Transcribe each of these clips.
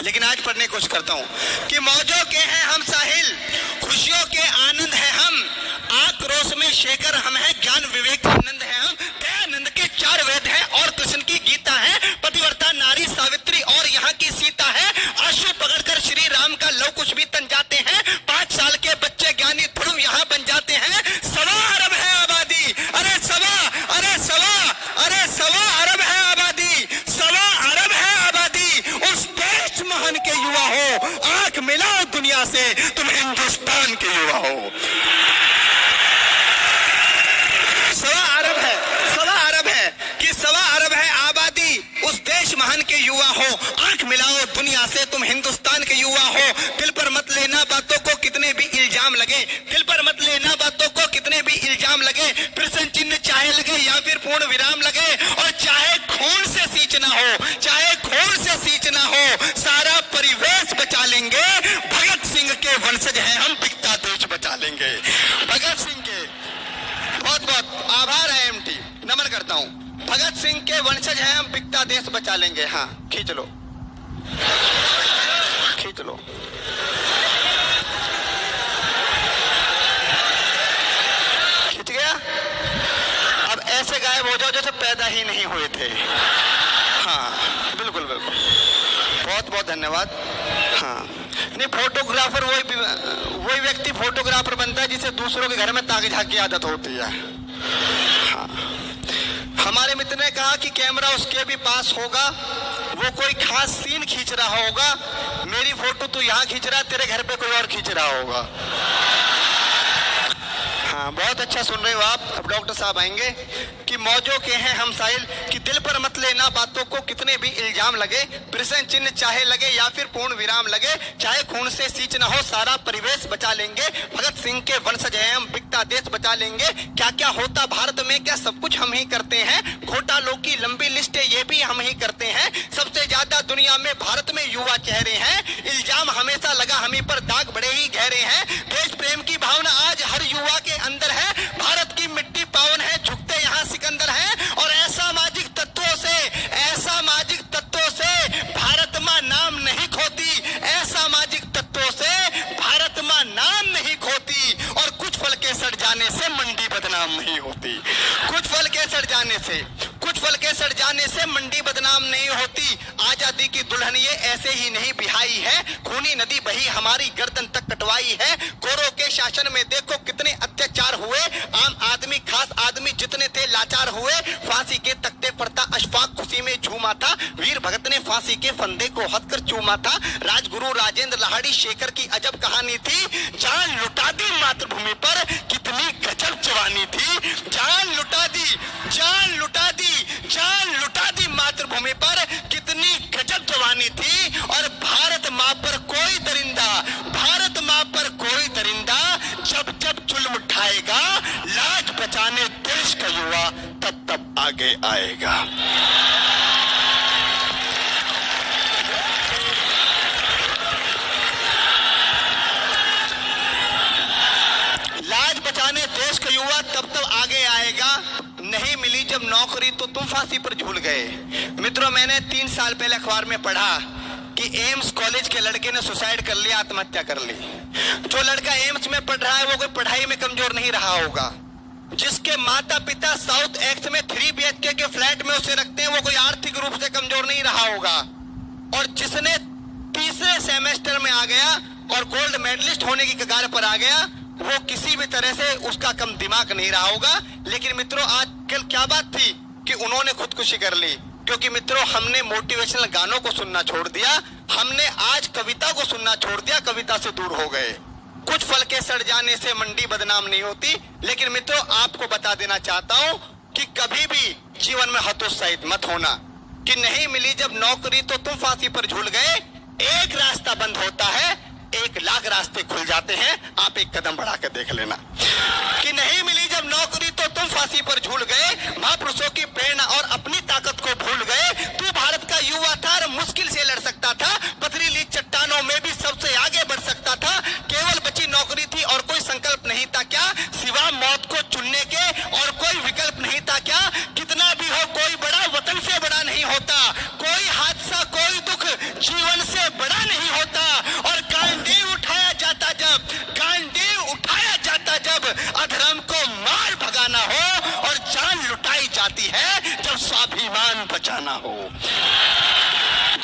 लेकिन आज पढ़ने की कोशिश करता हूँ कि मौजों के हैं हम साहिल, खुशियों के आनंद है हम, आक्रोश में शेखर हम हैं, ज्ञान विवेक आनंद है हम, दयानंद के 4 वेद हैं और कृष्ण की गीता है, पतिव्रता नारी सावित्री और यहाँ की सीता है, आंसू पकड़कर श्री राम का लव कुछ भी तन जाते हैं, 5 साल के बच्चे ज्ञानी ध्रुव यहाँ बन जाते हैं, 1.25 अरब है आबादी, अरे सवा अरब है आबादी, 1.25 अरब है आबादी, उस देश महान के युवा हो, आंख मिलाओ दुनिया से, तुम हिंदुस्तान के युवा हो। 1.25 अरब है कि 1.25 अरब है आबादी, उस देश महान के युवा हो, आंख मिलाओ दुनिया से, तुम हिंदुस्तान के युवा हो। दिल पर मत लेना बातों को कितने भी इल्जाम लगे, दिल पर मत लेना बातों को कितने भी इल्जाम लगे, प्रश्न चिन्ह चाहे लगे या फिर पूर्ण विराम लगे, और चाहे खून से सींचना हो, चाहे खून से सींचना हो, सारा परिवेश बचा लेंगे, भगत सिंह के वंशज हैं हम, बिकता देश बचा लेंगे। भगत सिंह के बहुत बहुत आभार है एमटी, नमन करता हूं। भगत सिंह के वंशज हैं हम, बिकता देश बचा लेंगे। हाँ खींच लो, खींच लो। खींच गया? अब ऐसे गायब हो जाओ जैसे पैदा ही नहीं हुए थे। हाँ बिल्कुल बिल्कुल, बहुत बहुत धन्यवाद। हाँ नहीं, फोटोग्राफर वही व्यक्ति फोटोग्राफर बनता है जिसे दूसरों के घर में ताक झांक की आदत होती है। हाँ। हमारे मित्र ने कहा कि कैमरा उसके भी पास होगा, वो कोई खास सीन खींच रहा होगा, मेरी फोटो तू यहाँ खींच रहा है, तेरे घर पे कोई और खींच रहा होगा। हाँ बहुत अच्छा सुन रहे हो आप। अब डॉक्टर साहब आएंगे कि मौजों के हैं हम साहिल, कि दिल पर मत लेना बातों को कितने भी इल्जाम लगे, प्रश्न चिन्ह चाहे लगे या फिर पूर्ण विराम लगे, चाहे खून से सींचना हो, सारा परिवेश बचा लेंगे, भगत सिंह के वंशज हैं हम, बिकता देश बचा लेंगे। क्या क्या होता भारत में, क्या सब कुछ हम ही करते हैं, घोटालों की लंबी लिस्ट ये भी हम ही करते हैं, सबसे ज्यादा दुनिया में भारत में युवा चेहरे हैं, इल्जाम हमेशा लगा हम ही पर, दाग बड़े ही गहरे हैं, देश प्रेम की भावना आज हर युवा के अंदर है, भारत की मिट्टी पावन है, झुकते यहाँ सिकंदर है, और असामाजिक तत्वों से भारत माँ नाम नहीं खोती, असामाजिक तत्वों से भारत माँ नाम नहीं खोती, और कुछ फल के सड़ जाने से मंडी बदनाम नहीं होती, कुछ फल के सड़ जाने से मंडी बदनाम नहीं होती। आजादी की दुल्हन ये ऐसे ही नहीं बिहाई है, खूनी नदी बही हमारी गर्दन तक कटवाई है, गोरों के शासन में देखो कितने अत्याचार हुए, आम आदमी खास आदमी जितने थे लाचार हुए, फांसी के तख्ते पर था अशफाक खुशी में झूमा था, वीर भगत ने फांसी के फंदे को हथकर चूमा था, राजगुरु राजेंद्र लाहिड़ी शेखर की अजब कहानी थी, जान लुटा दी मातृभूमि पर कितनी गजब जवानी थी, जान लुटा दी मातृभूमि पर कितनी गजब जवानी थी, और भारत माँ पर कोई दरिंदा जब जब जुल्म उठाएगा, लाज बचाने देश का युवा तब आगे आएगा। लाज बचाने देश का युवा तब आगे आएगा। नहीं मिली जब नौकरी तो तुम फांसी पर झूल गए। मित्रों, मैंने 3 साल पहले अखबार में पढ़ा कि एम्स कॉलेज के लड़के ने सुसाइड कर लिया, आत्महत्या कर ली। जो लड़का एम्स में पढ़ रहा है वो कोई पढ़ाई में कमजोर नहीं रहा होगा, जिसके माता पिता साउथ एक्स में 3 BHK के फ्लैट में उसे रखते हैं वो कोई आर्थिक रूप से कमजोर नहीं रहा होगा, और जिसने 3रे सेमेस्टर में आ गया और गोल्ड मेडलिस्ट होने की कगार पर आ गया, वो किसी भी तरह से उसका कम दिमाग नहीं रहा होगा। लेकिन मित्रों, आजकल क्या बात थी कि उन्होंने खुदकुशी कर ली, क्योंकि मित्रों हमने मोटिवेशनल गानों को सुनना छोड़ दिया, हमने आज कविता को सुनना छोड़ दिया, कविता से दूर हो गए। कुछ फल के सड़ जाने से मंडी बदनाम नहीं होती। लेकिन मित्रों, आपको बता देना चाहता हूं कि कभी भी जीवन में हतोत्साहित मत होना कि नहीं मिली जब नौकरी तो तुम फांसी पर झूल गए। एक रास्ता बंद होता है, 1 लाख रास्ते खुल जाते हैं। आप एक कदम बढ़ा कर देख लेना कि नहीं मिली जब नौकरी तो तुम फांसी पर झूल गए, महापुरुषों की प्रेरणा और अपनी ताकत को भूल गए। तू भारत का युवा था और मुश्किल से लड़ सकता था, पथरीली चट्टानों में भी सबसे आगे बढ़ सकता था। केवल बची नौकरी थी और कोई संकल्प नहीं था क्या, सिवा मौत को चुनने के और कोई विकल्प नहीं था क्या। कितना भी हो कोई बड़ा वतन से बड़ा नहीं होता, कोई हादसा कोई दुख जीवन से बड़ा हो और जान लुटाई जाती है जब स्वाभिमान बचाना हो।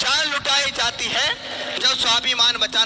जान लुटाई जाती है जब स्वाभिमान बचाना